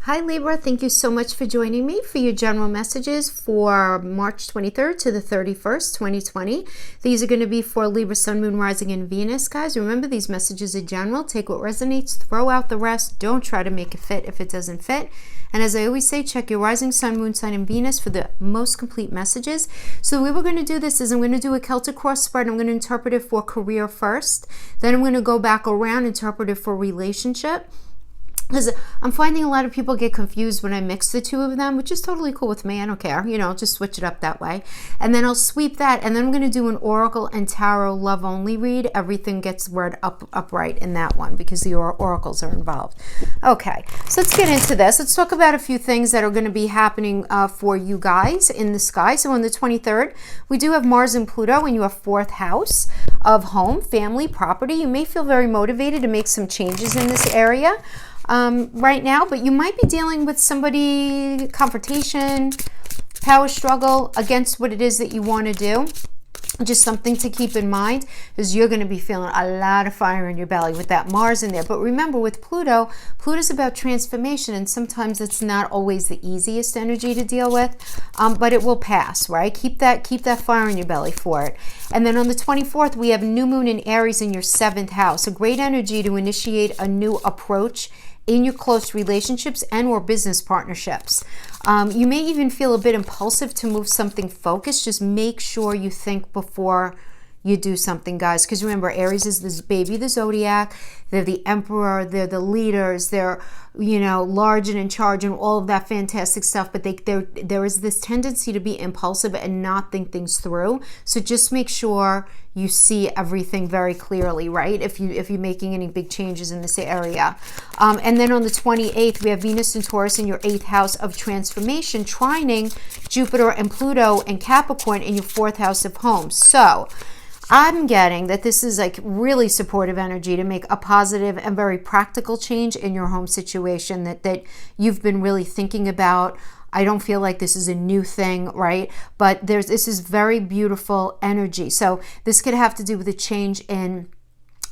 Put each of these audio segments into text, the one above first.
Hi Libra, thank you so much for joining me for your general messages for March 23rd to the 31st, 2020. These are going to be for Libra, Sun, Moon, Rising, and Venus. Guys, remember these messages are general. Take what resonates, throw out the rest. Don't try to make it fit if it doesn't fit. And as I always say, check your Rising, Sun, Moon, Sign, and Venus for the most complete messages. So the way we're going to do this is I'm going to do a Celtic cross spread. I'm going to interpret it for career first. Then I'm going to go back around, interpret it for relationship. Because I'm finding a lot of people get confused when I mix the two of them, which is totally cool with me. I don't care. Just switch it up that way. And then I'll sweep that. And then I'm going to do an Oracle and Tarot love only read. Everything gets word upright in that one because the oracles are involved. Okay, so let's get into this. Let's talk about a few things that are going to be happening for you guys in the sky. So on the 23rd, we do have Mars and Pluto in your fourth house of home, family, property. You may feel very motivated to make some changes in this area right now, but you might be dealing with somebody, confrontation, power struggle against what it is that you want to do. Just something to keep in mind is you're going to be feeling a lot of fire in your belly with that Mars in there. But remember, with Pluto, Pluto's about transformation, and sometimes it's not always the easiest energy to deal with, but it will pass, right? Keep that fire in your belly for it. And then on the 24th, we have New Moon in Aries in your 7th house. A great energy to initiate a new approach in your close relationships and or business partnerships. You may even feel a bit impulsive to move something focused. Just make sure you think before you do something, guys, because remember, Aries is this baby, the zodiac. They're the emperor, they're the leaders, they're large and in charge and all of that fantastic stuff, but there is this tendency to be impulsive and not think things through. So just make sure you see everything very clearly, right? If you're making any big changes in this area. And then on the 28th, we have Venus and Taurus in your 8th house of transformation, trining Jupiter and Pluto and Capricorn in your 4th house of home. So I'm getting that this is like really supportive energy to make a positive and very practical change in your home situation that you've been really thinking about. I don't feel like this is a new thing, right? But this is very beautiful energy. So this could have to do with a change in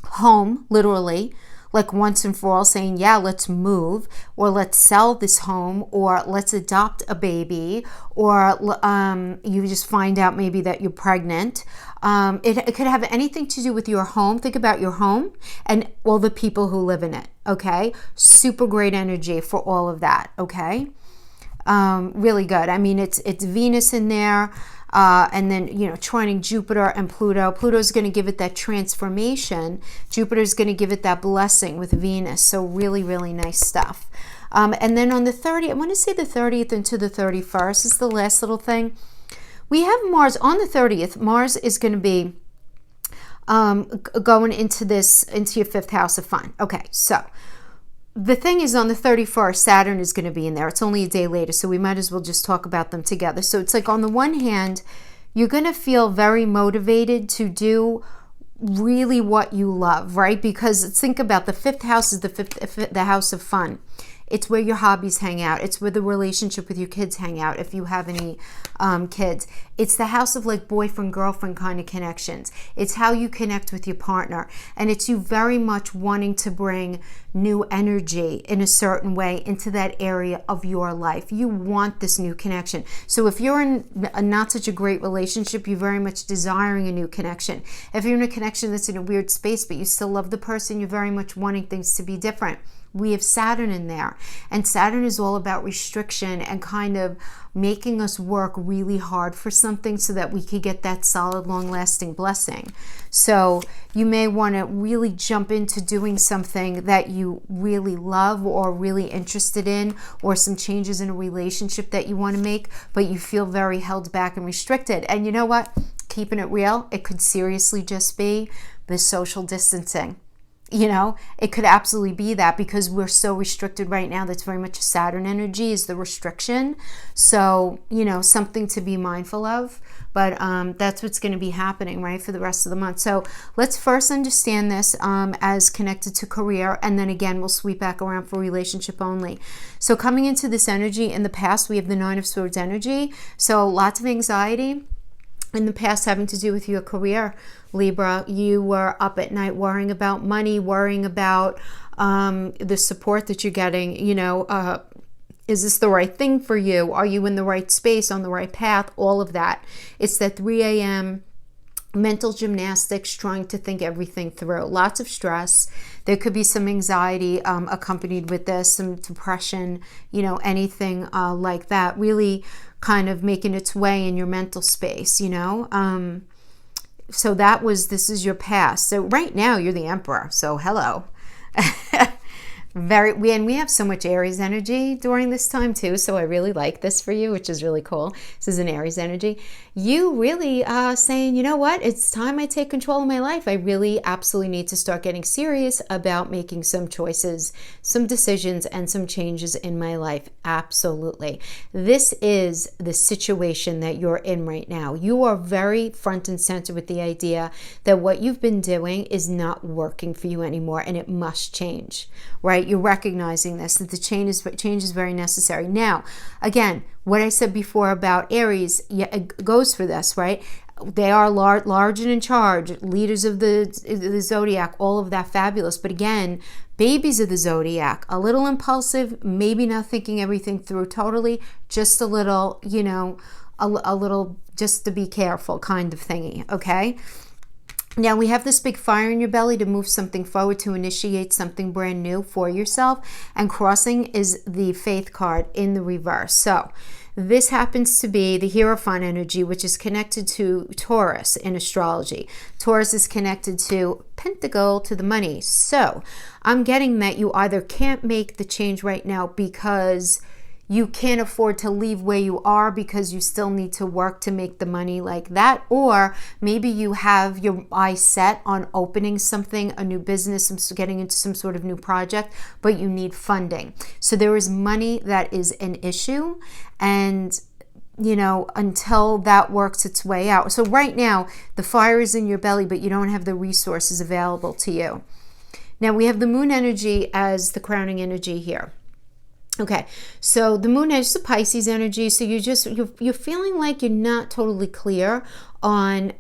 home, literally, like once and for all saying, yeah, let's move, or let's sell this home, or let's adopt a baby, or you just find out maybe that you're pregnant. It could have anything to do with your home. Think about your home and all the people who live in it, okay? Super great energy for all of that, okay? Really good. I mean, it's Venus in there. And then, trining Jupiter and Pluto. Pluto's going to give it that transformation. Jupiter's going to give it that blessing with Venus. So really, really nice stuff. And then on the 30th, I want to say the 30th into the 31st is the last little thing. We have Mars on the 30th. Mars is going to be going into your 5th house of fun. Okay, so the thing is, on the 31st, Saturn is going to be in there. It's only a day later, so we might as well just talk about them together. So it's like, on the one hand, you're going to feel very motivated to do really what you love, right? Because think about the 5th house is the house of fun. It's where your hobbies hang out. It's where the relationship with your kids hang out, if you have any kids. It's the house of like boyfriend-girlfriend kind of connections. It's how you connect with your partner. And it's you very much wanting to bring new energy in a certain way into that area of your life. You want this new connection. So if you're in a not such a great relationship, you're very much desiring a new connection. If you're in a connection that's in a weird space, but you still love the person, you're very much wanting things to be different. We have Saturn in there, and Saturn is all about restriction and kind of making us work really hard for something so that we could get that solid, long-lasting blessing. So you may want to really jump into doing something that you really love or really interested in, or some changes in a relationship that you want to make, but you feel very held back and restricted. And you know what? Keeping it real, it could seriously just be the social distancing. It could absolutely be that, because we're so restricted right now. That's very much a Saturn energy, is the restriction. So, something to be mindful of. But that's what's going to be happening, right, for the rest of the month. So let's first understand this as connected to career. And then again, we'll sweep back around for relationship only. So coming into this energy, in the past, we have the 9 of Swords energy. So lots of anxiety in the past having to do with your career, Libra. You were up at night worrying about money, worrying about the support that you're getting, Is this the right thing for you? Are you in the right space, on the right path? All of that. It's that 3 a.m. mental gymnastics, trying to think everything through. Lots of stress. There could be some anxiety accompanied with this, some depression, anything like that, really kind of making its way in your mental space, So this is your past. So right now you're the emperor. So hello. We have so much Aries energy during this time too, so I really like this for you, which is really cool. This is an Aries energy. You really saying, you know what, it's time I take control of my life. I really absolutely need to start getting serious about making some choices, some decisions, and some changes in my life. Absolutely. This is the situation that you're in right now. You are very front and center with the idea that what you've been doing is not working for you anymore, and it must change, right? You're recognizing this, that the change is very necessary. Now, again, what I said before about Aries, it goes for this, right? They are large and in charge, leaders of the zodiac, all of that, fabulous. But again, babies of the zodiac, a little impulsive, maybe not thinking everything through totally, just a little, a little just to be careful kind of thingy, okay? Now we have this big fire in your belly to move something forward, to initiate something brand new for yourself. And crossing is the faith card in the reverse. So this happens to be the Hierophant energy, which is connected to Taurus in astrology. Taurus is connected to Pentacle, to the money. So I'm getting that you either can't make the change right now because you can't afford to leave where you are because you still need to work to make the money like that, or maybe you have your eyes set on opening something, a new business, getting into some sort of new project, but you need funding. So there is money that is an issue, and until that works its way out. So right now the fire is in your belly, but you don't have the resources available to you. Now we have the moon energy as the crowning energy here. Okay, so the moon is the Pisces energy, so you're feeling like you're not totally clear on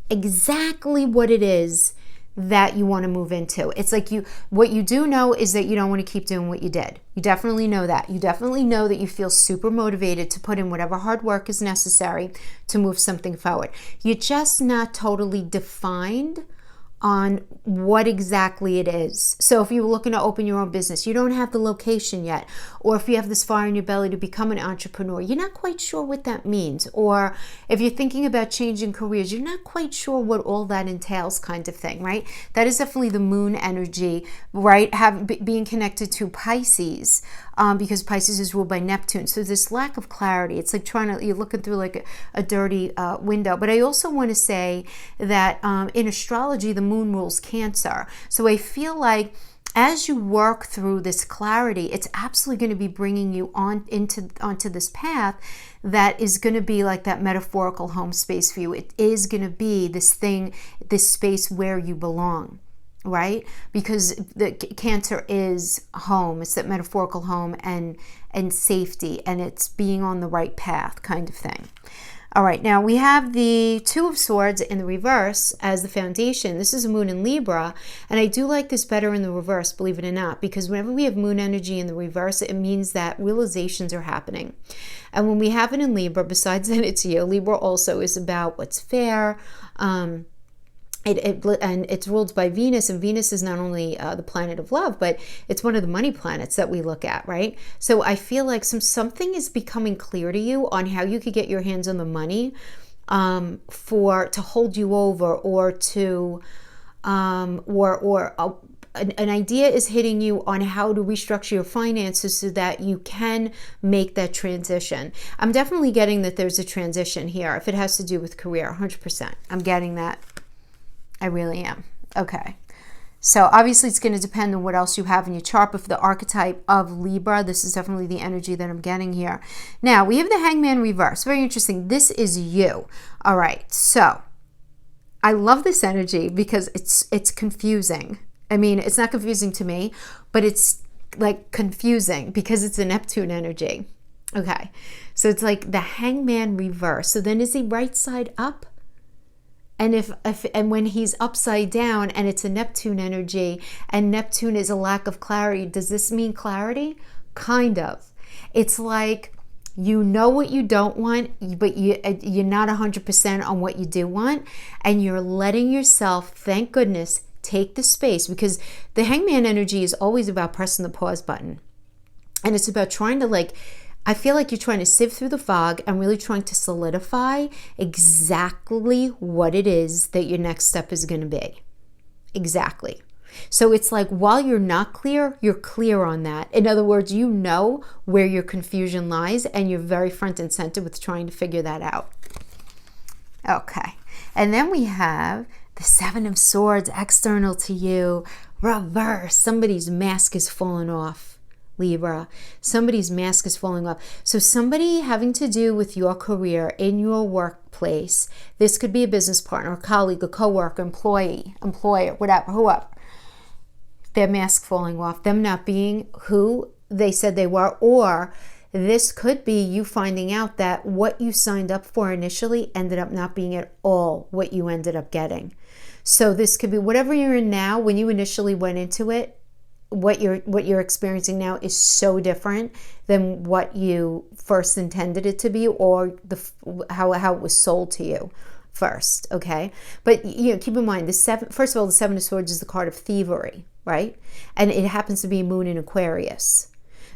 exactly what it is that you want to move into. It's like what you do know is that you don't want to keep doing what you did. You definitely know that. You definitely know that you feel super motivated to put in whatever hard work is necessary to move something forward. You're just not totally defined on what exactly it is. So if you're looking to open your own business, you don't have the location yet. Or if you have this fire in your belly to become an entrepreneur, you're not quite sure what that means. Or if you're thinking about changing careers, you're not quite sure what all that entails, kind of thing, right? That is definitely the moon energy, right? Being connected to Pisces, because Pisces is ruled by Neptune. So this lack of clarity, it's like you're looking through like a dirty window. But I also want to say that in astrology, the moon rules Cancer. So I feel like as you work through this clarity, it's absolutely going to be bringing you onto this path that is going to be like that metaphorical home space for you. It is going to be this space where you belong, right? Because the Cancer is home. It's that metaphorical home and safety, and it's being on the right path kind of thing. All right, now we have the Two of Swords in the reverse as the foundation. This is a moon in Libra, and I do like this better in the reverse, believe it or not, because whenever we have moon energy in the reverse, it means that realizations are happening. And when we have it in Libra, besides that it's you, Libra also is about what's fair, and it's ruled by Venus, and Venus is not only the planet of love, but it's one of the money planets that we look at, right? So I feel like something is becoming clear to you on how you could get your hands on the money to hold you over, or to an idea is hitting you on how to restructure your finances so that you can make that transition. I'm definitely getting that there's a transition here. If it has to do with career, 100%. I'm getting that. I really am. Okay. So obviously it's going to depend on what else you have in your chart, but for the archetype of Libra, this is definitely the energy that I'm getting here. Now, we have the Hangman reverse. Very interesting. This is you. All right. So I love this energy because it's confusing. I mean, it's not confusing to me, but it's like confusing because it's a Neptune energy. Okay. So it's like the Hangman reverse. So then is he right side up? And and when he's upside down and it's a Neptune energy, and Neptune is a lack of clarity, does this mean clarity? kind of. It's like you know what you don't want, but you're not 100% on what you do want, and you're letting yourself, thank goodness, take the space, because the hangman energy is always about pressing the pause button. And it's about trying to I feel like you're trying to sift through the fog and really trying to solidify exactly what it is that your next step is going to be. Exactly. So it's like while you're not clear, you're clear on that. In other words, you know where your confusion lies, and you're very front and center with trying to figure that out. Okay. And then we have the Seven of Swords external to you, reverse. Somebody's mask is falling off. Libra, somebody's mask is falling off. So somebody having to do with your career in your workplace. This could be a business partner, a colleague, a coworker, employee, employer, whatever, whoever. Their mask falling off, them not being who they said they were, or this could be you finding out that what you signed up for initially ended up not being at all what you ended up getting. So this could be whatever you're in now. When you initially went into it, what you're experiencing now is so different than what you first intended it to be, or how it was sold to you first. Okay, but keep in mind first of all, the Seven of Swords is the card of thievery, right? And it happens to be Moon in Aquarius.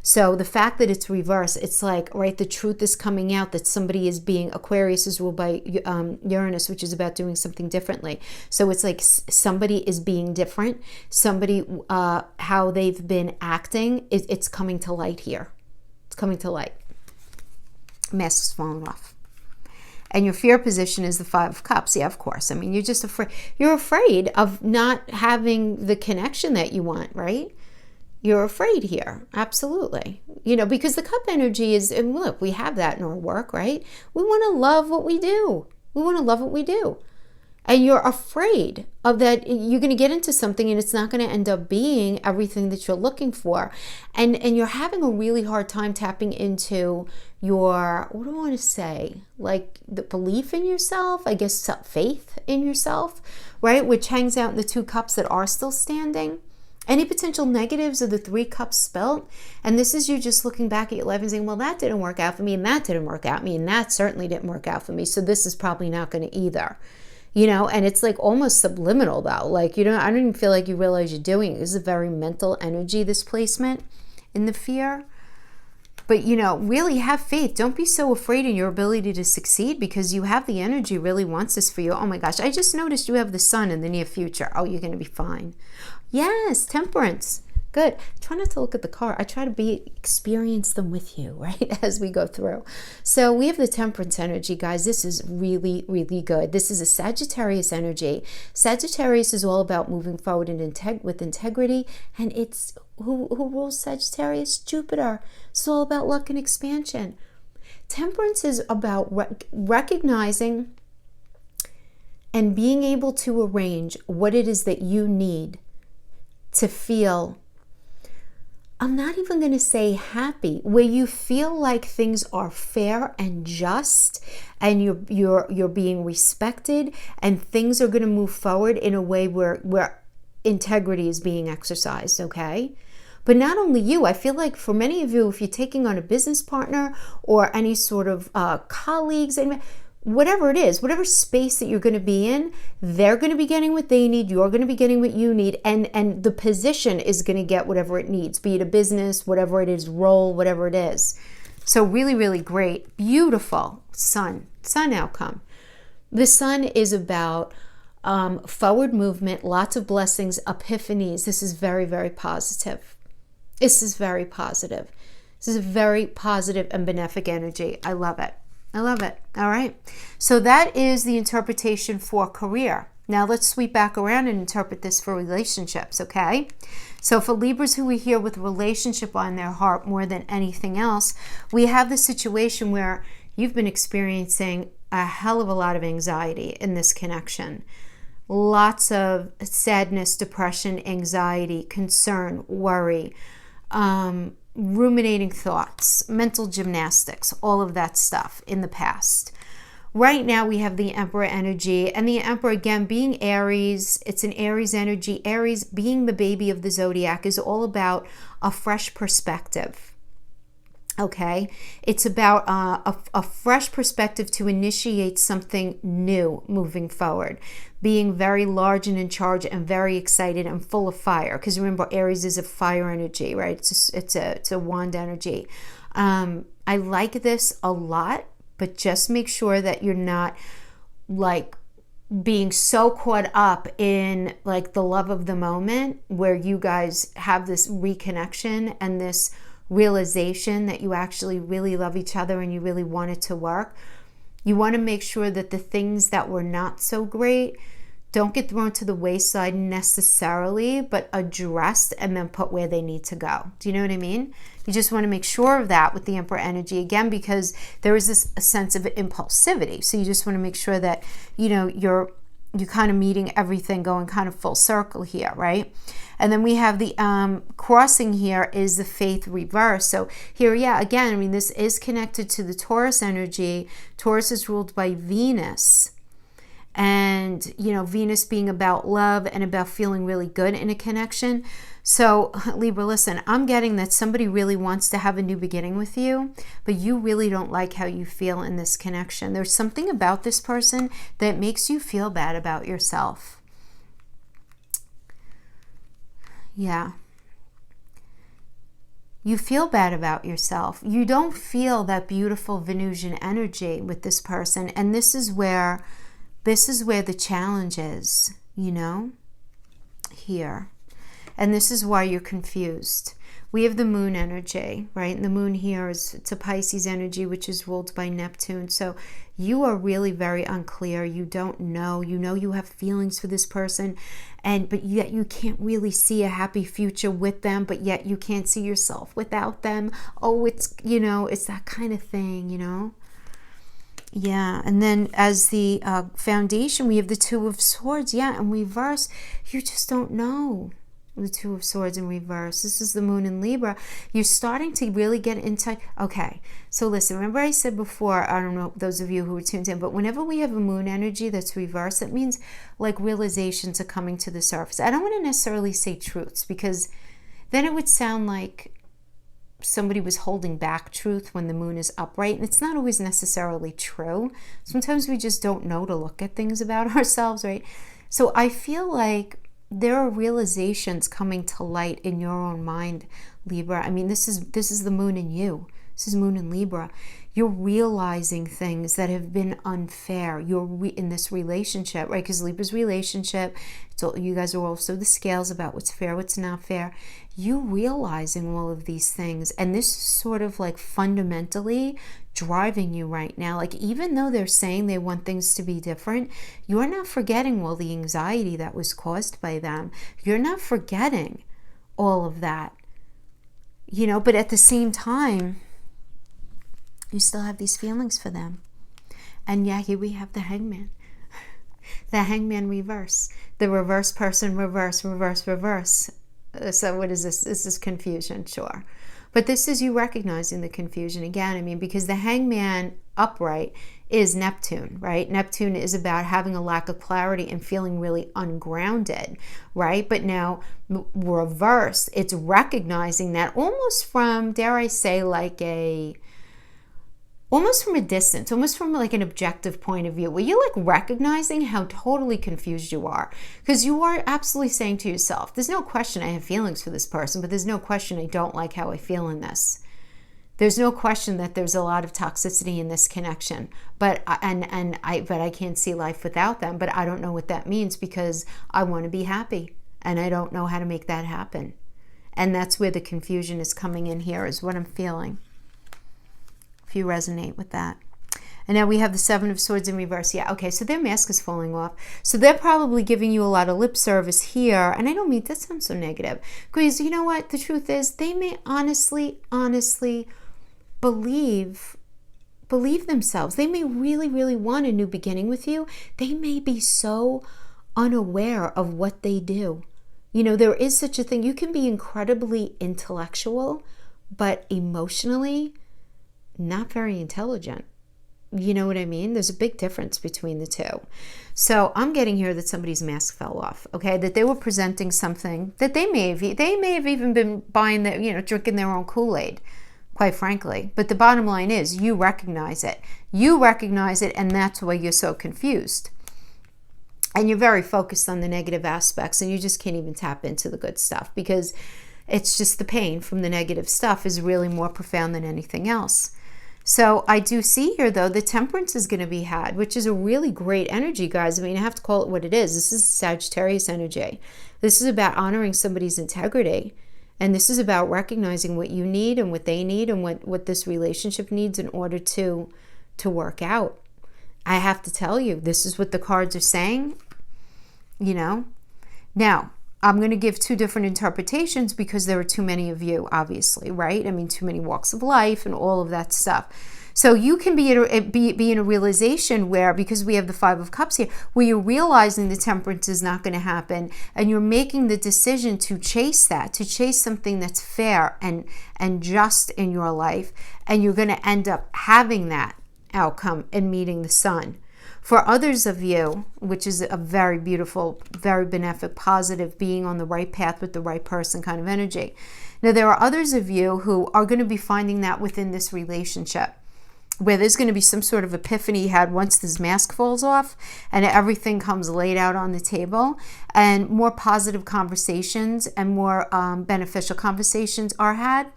So the fact that it's reversed, it's like, right, the truth is coming out that somebody is being, Aquarius is ruled by Uranus, which is about doing something differently. So it's like somebody is being different. Somebody, how they've been acting, it's coming to light here. It's coming to light. Mask's falling off. And your fear position is the Five of Cups. Yeah, of course. I mean, you're just afraid. You're afraid of not having the connection that you want, right? You're afraid here. Absolutely. Because the cup energy is, and look, we have that in our work, right? We want to love what we do. We want to love what we do. And you're afraid of that. You're going to get into something and it's not going to end up being everything that you're looking for. And you're having a really hard time tapping into your, what do I want to say? Like the belief in yourself, I guess faith in yourself, right? Which hangs out in the two cups that are still standing. Any potential negatives of the Three Cups spelt, and this is you just looking back at your life and saying, well, that didn't work out for me, and that didn't work out for me, and that certainly didn't work out for me, so this is probably not going to either. And it's like almost subliminal though. Like, I don't even feel like you realize you're doing it. This is a very mental energy, this placement in the fear. But, really have faith. Don't be so afraid in your ability to succeed, because you have the energy really wants this for you. Oh my gosh, I just noticed you have the sun in the near future. Oh, you're going to be fine. Yes, Temperance. Good. Try not to look at the card. I try to experience them with you, right, as we go through. So we have the Temperance energy, guys. This is really, really good. This is a Sagittarius energy. Sagittarius is all about moving forward with integrity, and it's who rules Sagittarius? Jupiter. It's all about luck and expansion. Temperance is about recognizing and being able to arrange what it is that you need to feel, I'm not even going to say happy, where you feel like things are fair and just, and you're being respected, and things are going to move forward in a way where integrity is being exercised, okay? But not only you, I feel like for many of you, if you're taking on a business partner or any sort of colleagues, and whatever it is, whatever space that you're going to be in, they're going to be getting what they need, you're going to be getting what you need, and the position is going to get whatever it needs, be it a business, whatever it is, role, whatever it is. So really, really great, beautiful sun outcome. The sun is about forward movement, lots of blessings, epiphanies. This is very, very positive. This is very positive. This is a very positive and benefic energy. I love it. I love it. All right. So that is the interpretation for career. Now let's sweep back around and interpret this for relationships, okay? So for Libras who are here with relationship on their heart more than anything else, we have the situation where you've been experiencing a hell of a lot of anxiety in this connection. Lots of sadness, depression, anxiety, concern, worry, ruminating thoughts, mental gymnastics, all of that stuff in the past. Right now we have the Emperor energy, and the Emperor, again, being Aries, it's an Aries energy. Aries, being the baby of the zodiac, is all about a fresh perspective. Okay, it's about a fresh perspective to initiate something new moving forward, being very large and in charge and very excited and full of fire. Because remember, Aries is a fire energy, right? It's a wand energy. I like this a lot, but just make sure that you're not like being so caught up in like the love of the moment where you guys have this reconnection and this realization that you actually really love each other and you really want it to work. You want to make sure that the things that were not so great don't get thrown to the wayside necessarily, but addressed and then put where they need to go. Do you know what I mean? You just want to make sure of that with the Emperor energy, again, because there is this a sense of impulsivity. So you just want to make sure that, you know, you're kind of meeting everything, going kind of full circle here, right? And then we have the crossing here is the faith reverse. So here, yeah, again, I mean, this is connected to the Taurus energy. Taurus is ruled by Venus. And, you know, Venus being about love and about feeling really good in a connection. So, Libra, listen, I'm getting that somebody really wants to have a new beginning with you, but you really don't like how you feel in this connection. There's something about this person that makes you feel bad about yourself. Yeah. You feel bad about yourself. You don't feel that beautiful Venusian energy with this person. And this is where the challenge is, you know, here. And this is why you're confused. We have the moon energy, right? And the moon here it's a Pisces energy, which is ruled by Neptune. So you are really very unclear. You don't know. You know you have feelings for this person, but yet you can't really see a happy future with them, but yet you can't see yourself without them. Oh, it's, you know, it's that kind of thing, you know? Yeah, and then as the foundation, we have the Two of Swords. Yeah, in reverse, you just don't know. The Two of Swords in reverse. This is the moon in Libra. You're starting to really get into... Okay, so listen, remember I said before, I don't know, those of you who were tuned in, but whenever we have a moon energy that's reversed, that means like realizations are coming to the surface. I don't want to necessarily say truths, because then it would sound like somebody was holding back truth when the moon is upright, and it's not always necessarily true. Sometimes we just don't know to look at things about ourselves, right? So I feel like there are realizations coming to light in your own mind, Libra. I mean, this is the moon in you. This is moon in Libra. You're realizing things that have been unfair. You're in this relationship, right? Because Libra's relationship, you guys are also the scales about what's fair, what's not fair. You realizing all of these things, and this is sort of like fundamentally driving you right now. Like, even though they're saying they want things to be different, you're not forgetting all the anxiety that was caused by them. You're not forgetting all of that, you know, but at the same time, you still have these feelings for them. And yeah, here we have the Hangman. The Hangman reverse. The reverse person, reverse, reverse, reverse. So what is this? This is confusion, sure. But this is you recognizing the confusion again. I mean, because the Hangman upright is Neptune, right? Neptune is about having a lack of clarity and feeling really ungrounded, right? But now reverse, it's recognizing that almost from, dare I say, like almost from a distance, almost from like an objective point of view, where you're like recognizing how totally confused you are. Because you are absolutely saying to yourself, there's no question I have feelings for this person, but there's no question I don't like how I feel in this. There's no question that there's a lot of toxicity in this connection, but I can't see life without them, but I don't know what that means, because I want to be happy and I don't know how to make that happen. And that's where the confusion is coming in here, is what I'm feeling. If you resonate with that. And now we have the Seven of Swords in reverse. Yeah, okay, so their mask is falling off. So they're probably giving you a lot of lip service here. And I don't mean that sounds so negative. Because you know what? The truth is, they may honestly believe themselves. They may really, really want a new beginning with you. They may be so unaware of what they do. You know, there is such a thing. You can be incredibly intellectual, but emotionally not very intelligent. You know what I mean? There's a big difference between the two. So I'm getting here that somebody's mask fell off, okay? That they were presenting something that they may have even been buying, drinking their own Kool-Aid, quite frankly. But the bottom line is you recognize it. You recognize it, and that's why you're so confused. And you're very focused on the negative aspects, and you just can't even tap into the good stuff, because it's just the pain from the negative stuff is really more profound than anything else. So I do see here, though, the temperance is going to be had, which is a really great energy, guys. I mean, I have to call it what it is. This is Sagittarius energy. This is about honoring somebody's integrity. And this is about recognizing what you need and what they need and what this relationship needs in order to work out. I have to tell you, this is what the cards are saying, you know. Now, I'm going to give two different interpretations because there are too many of you, obviously, right? I mean, too many walks of life and all of that stuff. So you can be in a realization where, because we have the Five of Cups here, where you're realizing the temperance is not going to happen, and you're making the decision to chase that, to chase something that's fair and just in your life, and you're going to end up having that outcome and meeting the sun. For others of you, which is a very beautiful, very benefic, positive, being on the right path with the right person kind of energy. Now, there are others of you who are going to be finding that within this relationship, where there's going to be some sort of epiphany you had once this mask falls off and everything comes laid out on the table, and more positive conversations and more beneficial conversations are had,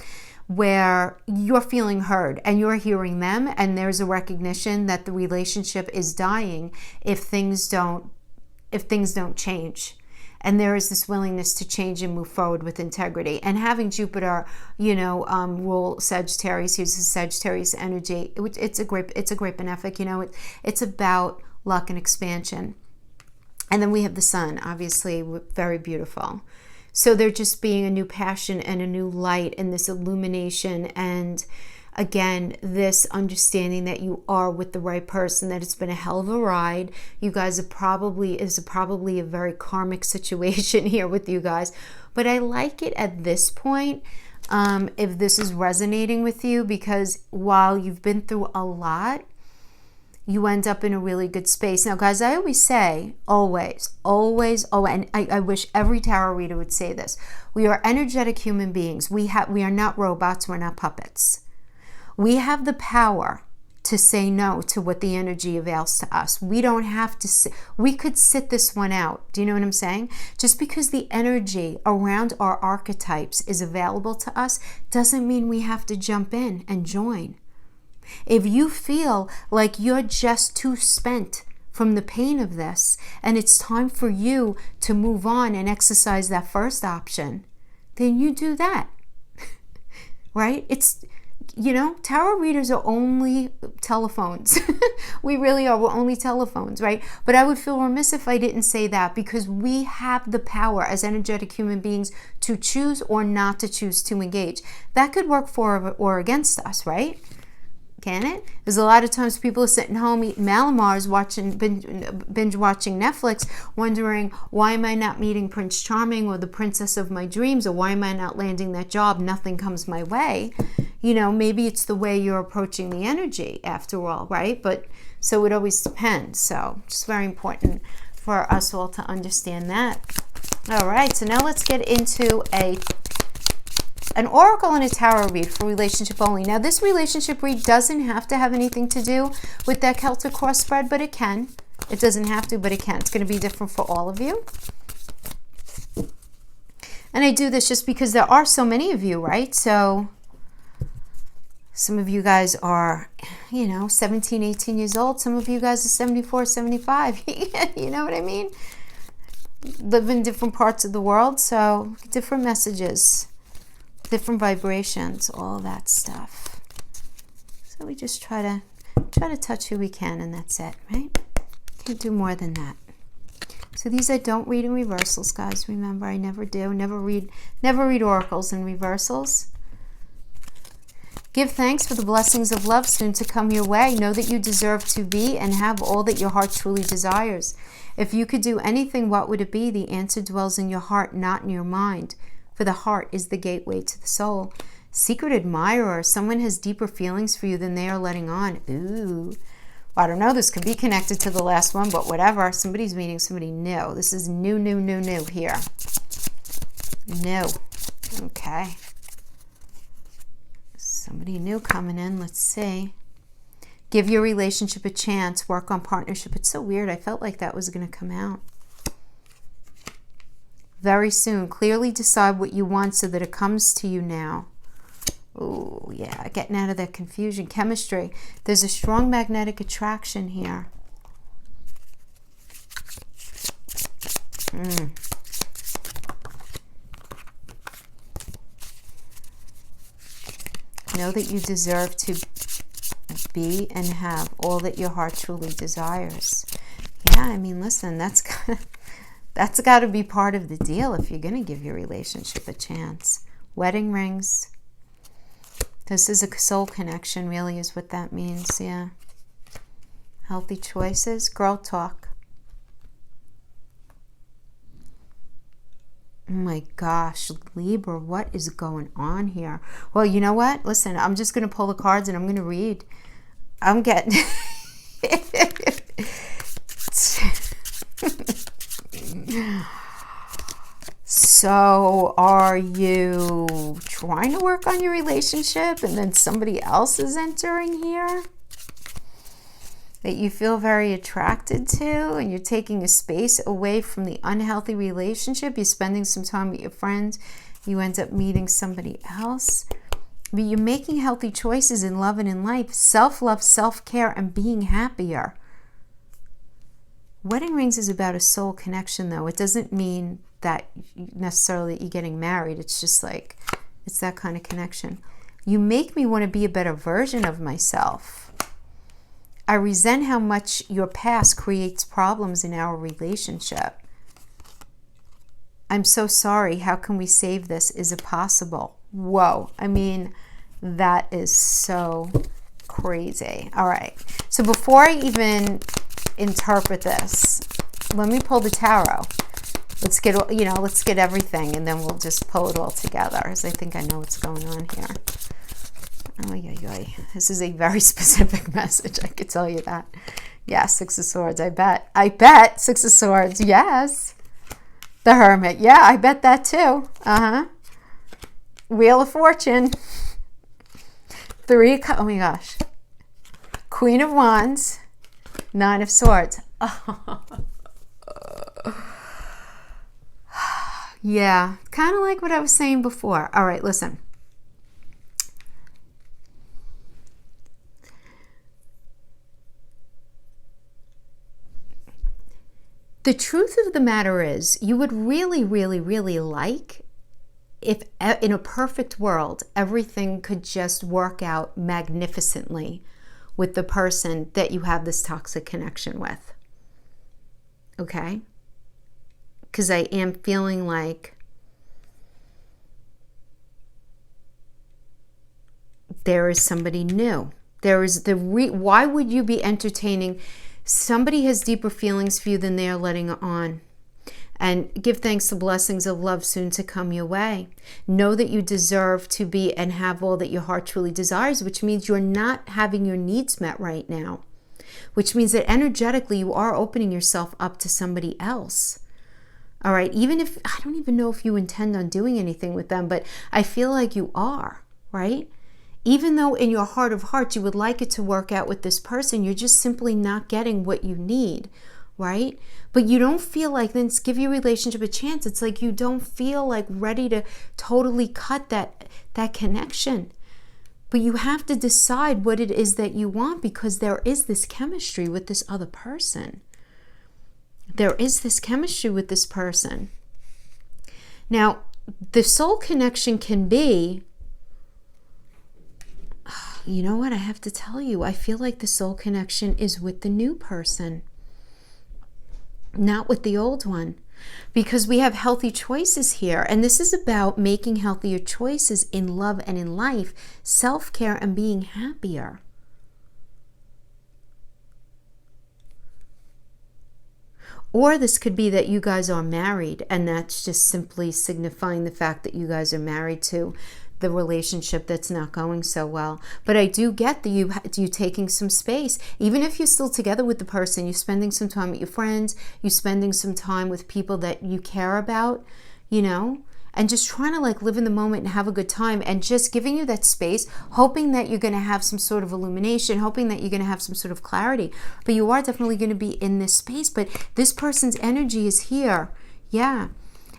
where you're feeling heard and you're hearing them, and there's a recognition that the relationship is dying if things don't change. And there is this willingness to change and move forward with integrity. And having Jupiter, rule Sagittarius, here's the Sagittarius energy. It's a great benefic. It's about luck and expansion. And then we have the sun, obviously, very beautiful. So there just being a new passion and a new light and this illumination, and again, this understanding that you are with the right person, that it's been a hell of a ride. You guys are probably a very karmic situation here with you guys. But I like it at this point, if this is resonating with you, because while you've been through a lot, you end up in a really good space. Now, guys, I always say, always, and I wish every tarot reader would say this. We are energetic human beings. We are not robots. We're not puppets. We have the power to say no to what the energy avails to us. We don't have to, we could sit this one out. Do you know what I'm saying? Just because the energy around our archetypes is available to us doesn't mean we have to jump in and join. If you feel like you're just too spent from the pain of this, and it's time for you to move on and exercise that first option, then you do that. Right? It's, tarot readers are only telephones. We really are. We're only telephones, right? But I would feel remiss if I didn't say that, because we have the power as energetic human beings to choose or not to choose to engage. That could work for or against us, right? Can it? There's a lot of times people are sitting home eating Malamars, binge watching Netflix, wondering, why am I not meeting Prince Charming or the princess of my dreams, or why am I not landing that job? Nothing comes my way. Maybe it's the way you're approaching the energy after all, right? But so it always depends. So it's very important for us all to understand that. All right, so now let's get into an oracle and a tarot read for relationship only. Now, this relationship read doesn't have to have anything to do with that Celtic cross spread, but it can. It doesn't have to, but it can. It's going to be different for all of you. And I do this just because there are so many of you, right? So some of you guys are, 17, 18 years old. Some of you guys are 74, 75. You know what I mean? Live in different parts of the world, so different messages. Different vibrations, all that stuff. So we just try to touch who we can, and that's it, right? Can't do more than that. So these I don't read in reversals, guys. Remember, I never do. Never read oracles in reversals. Give thanks for the blessings of love soon to come your way. Know that you deserve to be and have all that your heart truly desires. If you could do anything, what would it be? The answer dwells in your heart, not in your mind. For the heart is the gateway to the soul. Secret admirer. Someone has deeper feelings for you than they are letting on. Ooh. Well, I don't know. This could be connected to the last one, but whatever. Somebody's meeting somebody new. This is new here. New. Okay. Somebody new coming in. Let's see. Give your relationship a chance. Work on partnership. It's so weird. I felt like that was going to come out. Very soon. Clearly decide what you want so that it comes to you now. Oh, yeah. Getting out of that confusion. Chemistry. There's a strong magnetic attraction here. Know that you deserve to be and have all that your heart truly desires. Yeah, I mean, listen, that's got to be part of the deal if you're going to give your relationship a chance. Wedding rings. This is a soul connection, really, is what that means. Yeah. Healthy choices. Girl talk. Oh my gosh, Libra, what is going on here? Well, you know what? Listen, I'm just going to pull the cards and I'm going to read. I'm getting... So, are you trying to work on your relationship and then somebody else is entering here that you feel very attracted to, and you're taking a space away from the unhealthy relationship? You're spending some time with your friends. You end up meeting somebody else. But you're making healthy choices in love and in life. Self-love, self-care, and being happier. Wedding rings is about a soul connection, though. It doesn't mean that necessarily you're getting married. It's just like, it's that kind of connection. You make me want to be a better version of myself. I resent how much your past creates problems in our relationship. I'm so sorry. How can we save this? Is it possible? Whoa. I mean, that is so crazy. All right. So before I even interpret this, let me pull the tarot. Let's get, let's get everything, and then we'll just pull it all together, because I think I know what's going on here. This is a very specific message, I could tell you that. Yeah, Six of Swords, I bet. Six of Swords, yes. The Hermit, yeah, I bet that too. Wheel of Fortune. Oh my gosh. Queen of Wands. Nine of Swords. Yeah, kind of like what I was saying before. All right, listen. The truth of the matter is, you would really, really, really like if in a perfect world, everything could just work out magnificently with the person that you have this toxic connection with. Okay? Because I am feeling like there is somebody new. There is why would you be entertaining? Somebody has deeper feelings for you than they are letting on. And give thanks to blessings of love soon to come your way. Know that you deserve to be and have all that your heart truly desires, which means you're not having your needs met right now. Which means that energetically you are opening yourself up to somebody else. All right, even if, I don't even know if you intend on doing anything with them, but I feel like you are, right? Even though in your heart of hearts you would like it to work out with this person, you're just simply not getting what you need, right? But you don't feel like, then give your relationship a chance. It's like you don't feel like ready to totally cut that connection. But you have to decide what it is that you want, because there is this chemistry with this other person. There is this chemistry with this person. Now, the soul connection can be, you know what, I have to tell you, I feel like the soul connection is with the new person, not with the old one, because we have healthy choices here. And this is about making healthier choices in love and in life, self-care and being happier. Or this could be that you guys are married, and that's just simply signifying the fact that you guys are married to the relationship that's not going so well. But I do get that you taking some space. Even if you're still together with the person, you're spending some time with your friends, you're spending some time with people that you care about, and just trying to like live in the moment and have a good time, and just giving you that space, hoping that you're going to have some sort of illumination, hoping that you're going to have some sort of clarity. But you are definitely going to be in this space, but this person's energy is here. Yeah.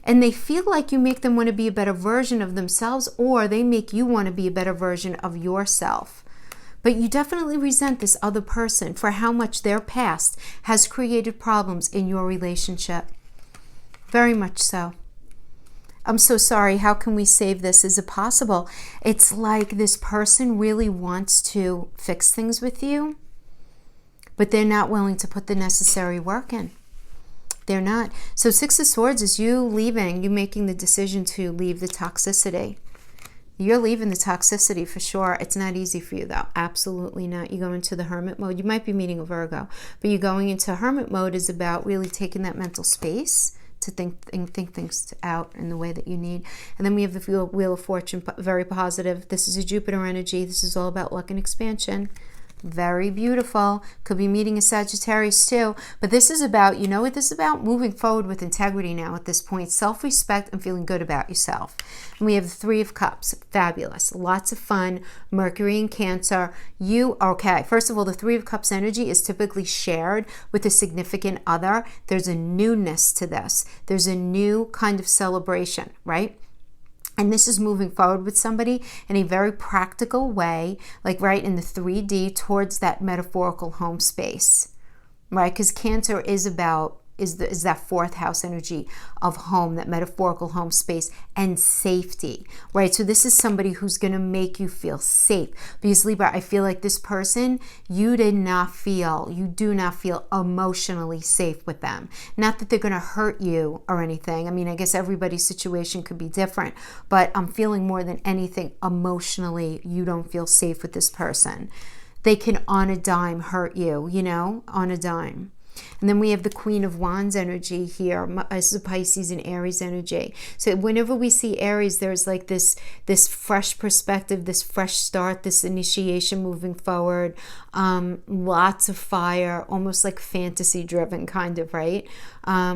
And they feel like you make them want to be a better version of themselves, or they make you want to be a better version of yourself. But you definitely resent this other person for how much their past has created problems in your relationship. Very much so. I'm so sorry. How can we save this? Is it possible? It's like this person really wants to fix things with you, but they're not willing to put the necessary work in. They're not. So 6 of Swords is you leaving, you making the decision to leave the toxicity. You're leaving the toxicity for sure. It's not easy for you though. Absolutely not. You go into the hermit mode. You might be meeting a Virgo, but you going into hermit mode is about really taking that mental space to think things out in the way that you need. And then we have the Wheel of Fortune, very positive. This is a Jupiter energy. This is all about luck and expansion. Very beautiful. Could be meeting a Sagittarius too. But this is about, you know what this is about? Moving forward with integrity now at this point. Self-respect and feeling good about yourself. And we have the 3 of Cups. Fabulous. Lots of fun. Mercury in Cancer. Okay, first of all, the 3 of Cups energy is typically shared with a significant other. There's a newness to this. There's a new kind of celebration, right? And this is moving forward with somebody in a very practical way, like right in the 3D towards that metaphorical home space, right? Because Cancer is about, is that 4th house energy of home, that metaphorical home space and safety, right? So this is somebody who's going to make you feel safe. Because Libra, I feel like this person, you do not feel emotionally safe with them. Not that they're going to hurt you or anything. I mean, I guess everybody's situation could be different, but I'm feeling more than anything emotionally, you don't feel safe with this person. They can on a dime hurt you, you know, on a dime. And then we have the Queen of Wands energy here. This is a Pisces and Aries energy. So whenever we see Aries, there's like this fresh perspective, this fresh start, this initiation moving forward. Lots of fire, almost like fantasy driven kind of, right?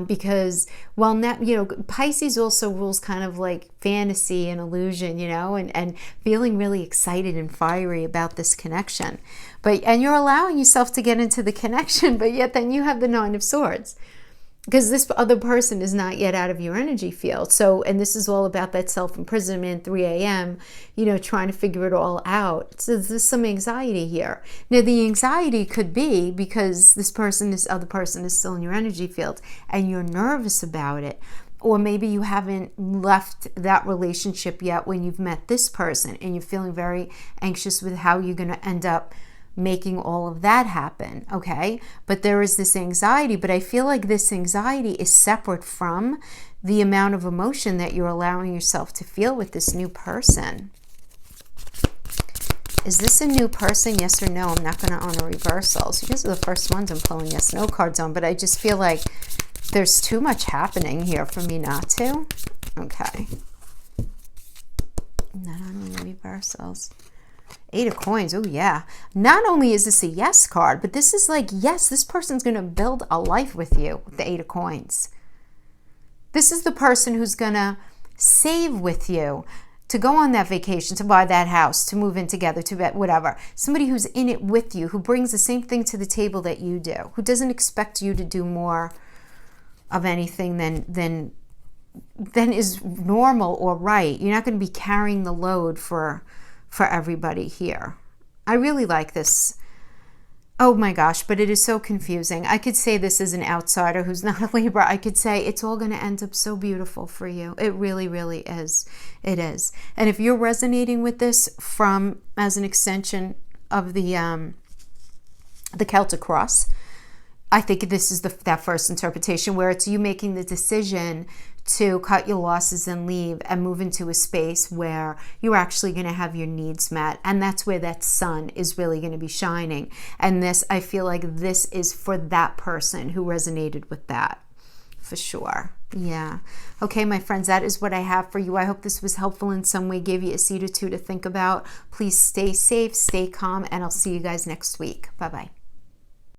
Because, well, not, you know, Pisces also rules kind of like fantasy and illusion, you know, and feeling really excited and fiery about this connection. And you're allowing yourself to get into the connection, but yet then you have the 9 of Swords. Because this other person is not yet out of your energy field. So, and this is all about that self-imprisonment, 3 a.m., you know, trying to figure it all out. So there's some anxiety here. Now, the anxiety could be because this other person is still in your energy field and you're nervous about it. Or maybe you haven't left that relationship yet when you've met this person and you're feeling very anxious with how you're going to end up making all of that happen, okay? But there is this anxiety, but I feel like this anxiety is separate from the amount of emotion that you're allowing yourself to feel with this new person. Is this a new person? Yes or no? I'm not going to honor reversals. These are the first ones I'm pulling yes, no cards on, but I just feel like there's too much happening here for me not to. Okay. Not honoring reversals. 8 of Coins. Oh, yeah. Not only is this a yes card, but this is like, yes, this person's going to build a life with you with the 8 of Coins. This is the person who's going to save with you to go on that vacation, to buy that house, to move in together, to bet whatever. Somebody who's in it with you, who brings the same thing to the table that you do, who doesn't expect you to do more of anything than is normal or right. You're not going to be carrying the load for everybody here. I really like this. Oh my gosh, but it is so confusing. I could say this as an outsider who's not a Libra. I could say it's all going to end up so beautiful for you. It really, really is. It is. And if you're resonating with this as an extension of the Celtic cross, I think this is that first interpretation where it's you making the decision to cut your losses and leave and move into a space where you're actually going to have your needs met. And that's where that sun is really going to be shining. And this, I feel like this is for that person who resonated with that, for sure. Yeah. Okay, my friends, that is what I have for you. I hope this was helpful in some way, gave you a seed or two to think about. Please stay safe, stay calm, and I'll see you guys next week. Bye-bye.